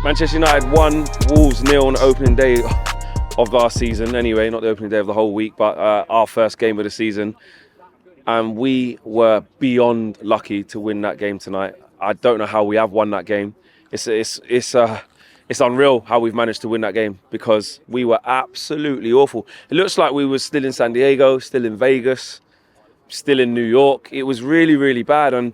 Manchester United won, Wolves 0 on the opening day of our season. Anyway, not the opening day of the whole week, but our first game of the season. And we were beyond lucky to win that game tonight. I don't know how we have won that game. It's unreal how we've managed to win that game because we were absolutely awful. It looks like we were still in San Diego, still in Vegas, still in New York. It was really, really bad. And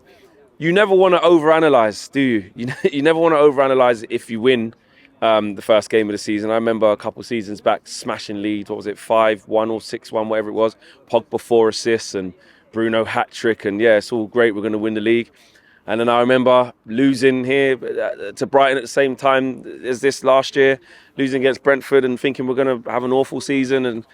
you never want to overanalyze, do you? You never want to overanalyze if you win the first game of the season. I remember a couple of seasons back smashing Leeds. What was it, 5-1 or 6-1, whatever it was. Pogba 4 assists and Bruno hat-trick. And yeah, it's all great. We're going to win the league. And then I remember losing here to Brighton at the same time as this last year, losing against Brentford and thinking we're going to have an awful season.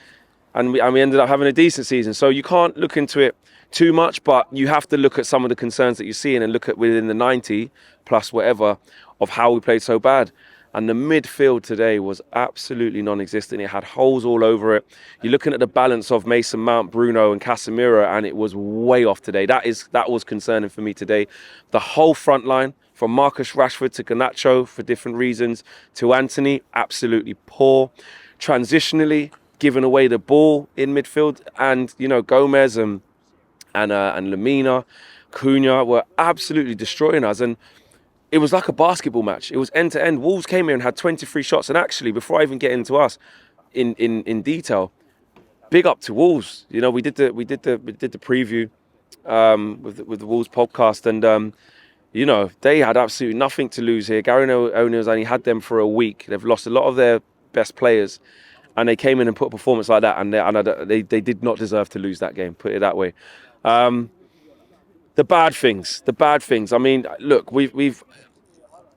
And we ended up having a decent season. So you can't look into it too much, but you have to look at some of the concerns that you're seeing and look at within the 90 plus whatever of how we played so bad. And the midfield today was absolutely non-existent. It had holes all over it. You're looking at the balance of Mason Mount, Bruno and Casemiro, and it was way off today. That was concerning for me today. The whole front line, from Marcus Rashford to Garnacho for different reasons, to Anthony, absolutely poor. Transitionally, giving away the ball in midfield, and Gomez and Lamina, Cunha were absolutely destroying us. And it was like a basketball match. It was end to end. Wolves came here and had 23 shots. And actually, before I even get into us in detail, big up to Wolves. We did the preview with the Wolves podcast, and they had absolutely nothing to lose here. Gary O'Neill's only had them for a week. They've lost a lot of their best players, and they came in and put a performance like that, and they did not deserve to lose that game. Put it that way. The bad things. I mean, look, we've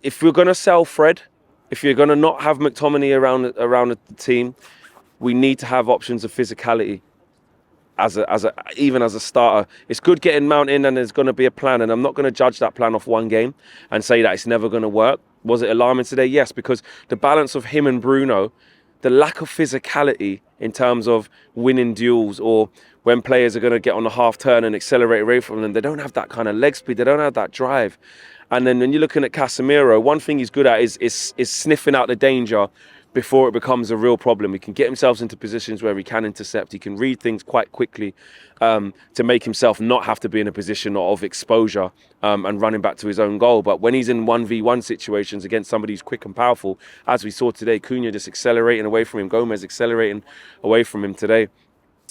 if we're going to sell Fred, if you're going to not have McTominay around the team, we need to have options of physicality even as a starter. It's good getting Mount in, and there's going to be a plan, and I'm not going to judge that plan off one game and say that it's never going to work. Was it alarming today? Yes, because the balance of him and Bruno, the lack of physicality in terms of winning duels, or when players are going to get on the half turn and accelerate away from them, they don't have that kind of leg speed. They don't have that drive. And then when you're looking at Casemiro, one thing he's good at is sniffing out the danger before it becomes a real problem. He can get himself into positions where he can intercept. He can read things quite quickly to make himself not have to be in a position of exposure and running back to his own goal. But when he's in 1v1 situations against somebody who's quick and powerful, as we saw today, Cunha just accelerating away from him, Gomez accelerating away from him today.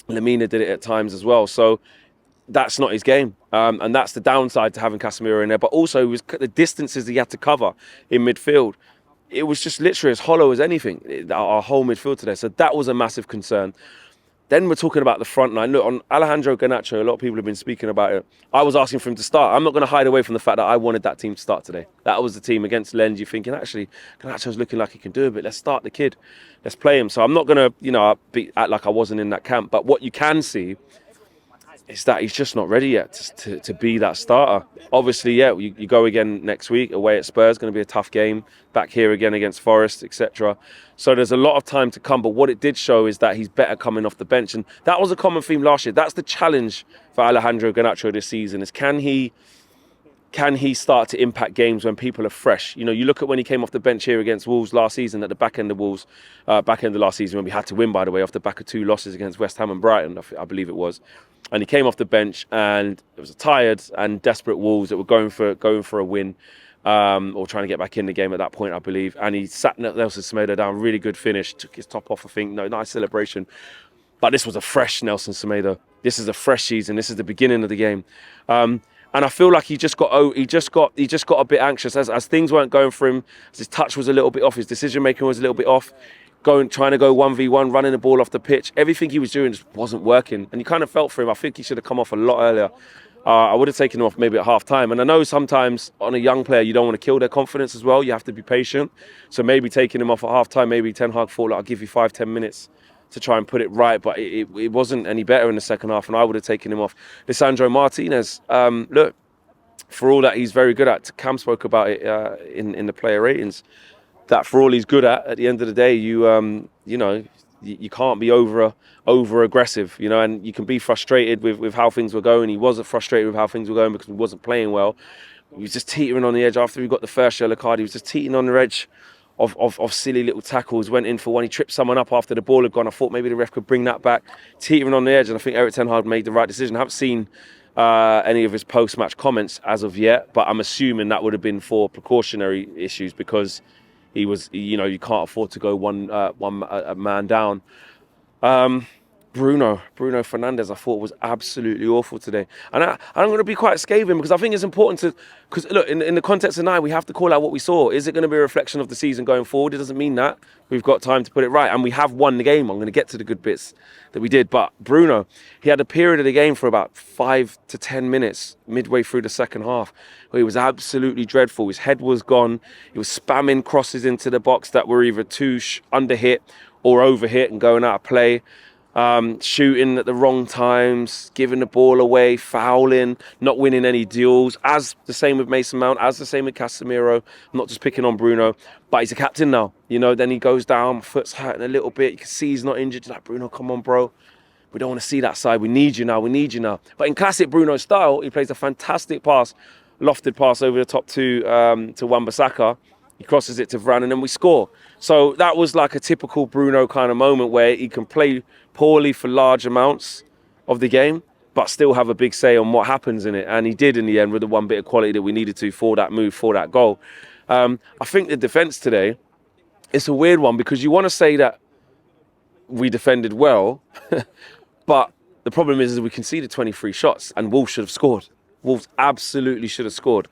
Lamina did it at times as well. So that's not his game. And that's the downside to having Casemiro in there. But also, it was the distances he had to cover in midfield. It was just literally as hollow as anything, our whole midfield today. So that was a massive concern. Then we're talking about the front line. Look, on Alejandro Garnacho, a lot of people have been speaking about it. I was asking for him to start. I'm not going to hide away from the fact that I wanted that team to start today. That was the team against Lens. You're thinking, actually, Garnacho's looking like he can do a bit. Let's start the kid. Let's play him. So I'm not going to, act like I wasn't in that camp. But what you can see is that he's just not ready yet to be that starter. Obviously, yeah, you go again next week away at Spurs. Going to be a tough game. Back here again against Forest, etc. So there's a lot of time to come. But what it did show is that he's better coming off the bench. And that was a common theme last year. That's the challenge for Alejandro Garnacho this season, is can he start to impact games when people are fresh? You look at when he came off the bench here against Wolves last season, at the back end of Wolves, back end of last season when we had to win, by the way, off the back of 2 losses against West Ham and Brighton, I believe it was. And he came off the bench, and it was a tired and desperate Wolves that were going for a win, or trying to get back in the game at that point, I believe. And he sat Nelson Semedo down, really good finish, took his top off, I think. No, nice celebration. But this was a fresh Nelson Semedo. This is a fresh season. This is the beginning of the game. And I feel like he just got a bit anxious as things weren't going for him. As his touch was a little bit off, his decision making was a little bit off. Trying to go 1v1, running the ball off the pitch. Everything he was doing just wasn't working. And you kind of felt for him. I think he should have come off a lot earlier. I would have taken him off maybe at half time. And I know sometimes on a young player, you don't want to kill their confidence as well. You have to be patient. So maybe taking him off at half time, maybe Ten Hag thought, I'll give you 5-10 minutes to try and put it right. But it wasn't any better in the second half. And I would have taken him off. Lisandro Martinez, look, for all that he's very good at, Cam spoke about it in the player ratings, that for all he's good at the end of the day, you can't be over aggressive, and you can be frustrated with how things were going. He wasn't frustrated with how things were going because he wasn't playing well. He was just teetering on the edge after he got the first yellow card. He was just teetering on the edge of silly little tackles. Went in for one. He tripped someone up after the ball had gone. I thought maybe the ref could bring that back. Teetering on the edge, and I think Erik ten Hag made the right decision. I haven't seen any of his post-match comments as of yet, but I'm assuming that would have been for precautionary issues because he was, you know, you can't afford to go one man down. Bruno Fernandes, I thought was absolutely awful today. And I'm going to be quite scathing because I think it's important to, because look, in the context of tonight, we have to call out what we saw. Is it going to be a reflection of the season going forward? It doesn't mean that. We've got time to put it right. And we have won the game. I'm going to get to the good bits that we did. But Bruno, he had a period of the game for about 5 to 10 minutes midway through the second half where he was absolutely dreadful. His head was gone. He was spamming crosses into the box that were either too underhit or overhit and going out of play. Shooting at the wrong times, giving the ball away, fouling, not winning any duels. As the same with Mason Mount, as the same with Casemiro. I'm not just picking on Bruno, but he's a captain now. You know, then he goes down, my foot's hurting a little bit. You can see he's not injured. You're like, Bruno, come on, bro. We don't want to see that side. We need you now. We need you now. But in classic Bruno style, he plays a fantastic pass, lofted pass over the top to Wan-Bissaka. He crosses it to Varane and then we score. So that was like a typical Bruno kind of moment where he can play poorly for large amounts of the game, but still have a big say on what happens in it. And he did in the end with the one bit of quality that we needed to for that move, for that goal. I think the defence today, it's a weird one because you want to say that we defended well, but the problem is we conceded 23 shots and Wolves should have scored. Wolves absolutely should have scored.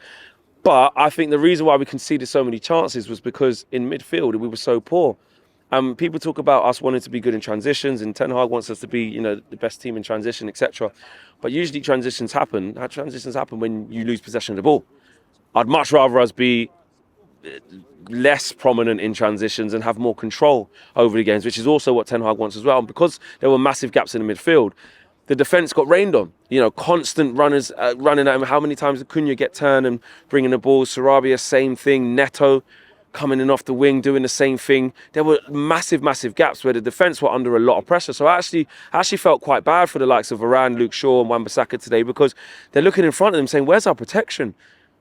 But I think the reason why we conceded so many chances was because in midfield we were so poor. People talk about us wanting to be good in transitions, and Ten Hag wants us to be, you know, the best team in transition, etc. But usually transitions happen. Transitions happen when you lose possession of the ball. I'd much rather us be less prominent in transitions and have more control over the games, which is also what Ten Hag wants as well. And because there were massive gaps in the midfield, the defence got rained on. You know, constant runners running at him. How many times did Cunha get turned and bringing the ball? Sarabia, same thing. Neto coming in off the wing, doing the same thing. There were massive, massive gaps where the defence were under a lot of pressure. So I actually felt quite bad for the likes of Varane, Luke Shaw and Wan-Bissaka today because they're looking in front of them saying, where's our protection?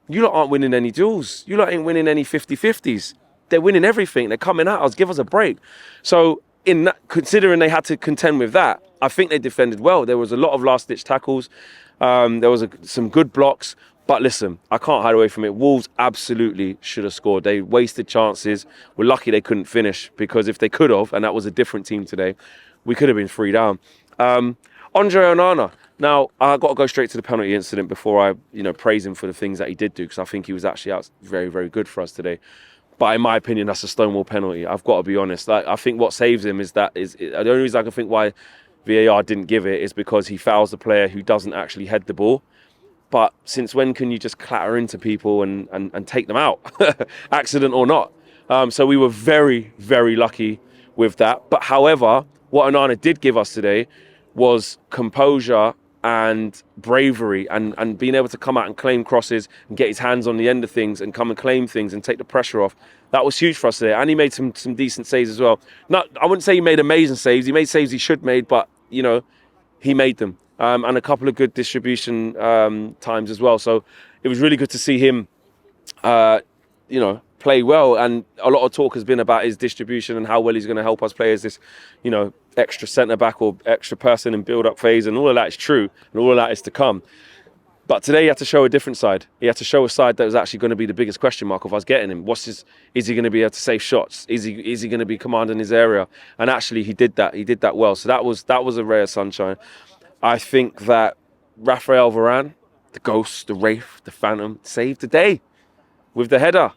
You lot aren't winning any duels. You lot ain't winning any 50-50s. They're winning everything. They're coming at us. Give us a break. So in that, considering they had to contend with that, I think they defended well. There was a lot of last-ditch tackles. There was some good blocks. But listen, I can't hide away from it. Wolves absolutely should have scored. They wasted chances. We're lucky they couldn't finish because if they could have, and that was a different team today, we could have been 3 down. Andre Onana. Now, I've got to go straight to the penalty incident before I, praise him for the things that he did do because I think he was actually out very, very good for us today. But in my opinion, that's a stonewall penalty. I've got to be honest. I think what saves him is the only reason I can think why VAR didn't give it is because he fouls the player who doesn't actually head the ball. But since when can you just clatter into people and take them out, accident or not? So we were very, very lucky with that. But however, what Onana did give us today was composure and bravery and being able to come out and claim crosses and get his hands on the end of things and come and claim things and take the pressure off. That was huge for us today. And he made some decent saves as well. I wouldn't say he made amazing saves. He made saves he should made, but, he made them. And a couple of good distribution times as well. So it was really good to see him, play well. And a lot of talk has been about his distribution and how well he's going to help us play as this, extra centre-back or extra person in build-up phase. And all of that is true. And all of that is to come. But today he had to show a different side. He had to show a side that was actually going to be the biggest question mark of us getting him. Is he going to be able to save shots? Is he going to be commanding his area? And actually he did that. He did that well. So that was a ray of sunshine. I think that Raphael Varane, the ghost, the wraith, the phantom, saved the day with the header.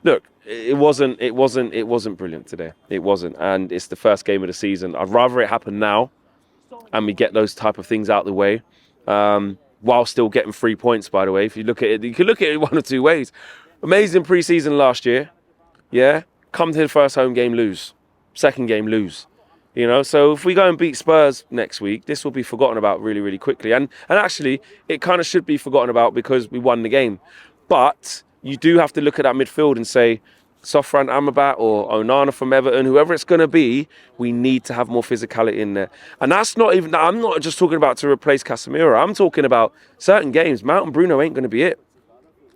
Look, it wasn't brilliant today. It wasn't, and it's the first game of the season. I'd rather it happen now, and we get those type of things out of the way, while still getting 3 points. By the way, if you look at it, you can look at it one or two ways. Amazing pre-season last year, yeah. Come to the first home game, lose. Second game, lose. So if we go and beat Spurs next week, this will be forgotten about really, really quickly. And actually, it kind of should be forgotten about because we won the game. But you do have to look at that midfield and say, Sofran Amrabat or Onana from Everton, whoever it's going to be, we need to have more physicality in there. And that's not even, I'm not just talking about to replace Casemiro. I'm talking about certain games. Mount and Bruno ain't going to be it.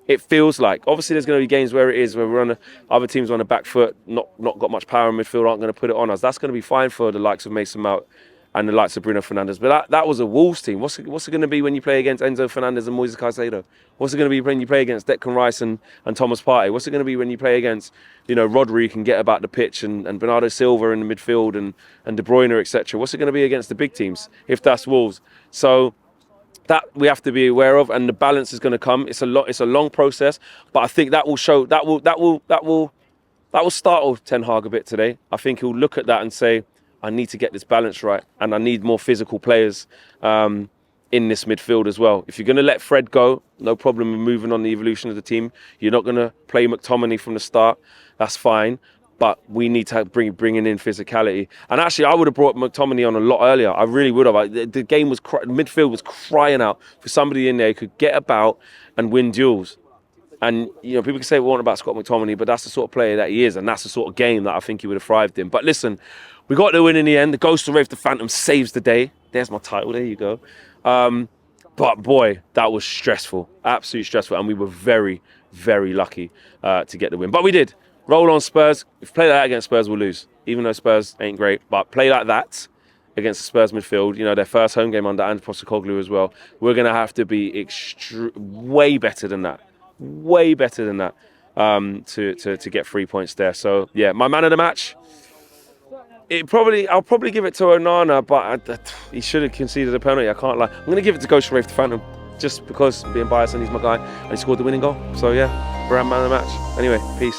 It feels like, obviously there's going to be games where it is, where other teams on the back foot, not got much power in midfield, aren't going to put it on us. That's going to be fine for the likes of Mason Mount and the likes of Bruno Fernandes. But that was a Wolves team. What's it going to be when you play against Enzo Fernandez and Moises Caicedo? What's it going to be when you play against Declan Rice and Thomas Partey? What's it going to be when you play against, Rodri, who can get about the pitch, and Bernardo Silva in the midfield and De Bruyne, etc.? What's it going to be against the big teams if that's Wolves? So that we have to be aware of, and the balance is going to come. It's a long process, but I think that will show that will startle Ten Hag a bit today. I think he'll look at that and say, I need to get this balance right, and I need more physical players in this midfield as well. If you're going to let Fred go, no problem in moving on the evolution of the team. You're not going to play McTominay from the start. That's fine. But we need to bringing in physicality. And actually, I would have brought McTominay on a lot earlier. I really would have. The game was midfield was crying out for somebody in there who could get about and win duels. And people can say what about Scott McTominay, but that's the sort of player that he is, and that's the sort of game that I think he would have thrived in. But listen, we got the win in the end. The Ghost of Rafe the Phantom saves the day. There's my title. There you go. But boy, that was stressful, absolutely stressful, and we were very, very lucky to get the win. But we did. Roll on Spurs. If we play like that against Spurs, we'll lose. Even though Spurs ain't great, but play like that against the Spurs midfield, their first home game under Ange Postecoglou as well, we're going to have to be way better than that. Way better than that to get 3 points there. So, yeah, my man of the match, I'll probably give it to Onana, but he should have conceded a penalty. I can't lie. I'm going to give it to Ghost Rafe the Phantom, just because being biased and he's my guy, and he scored the winning goal. So, yeah, brand man of the match. Anyway, peace.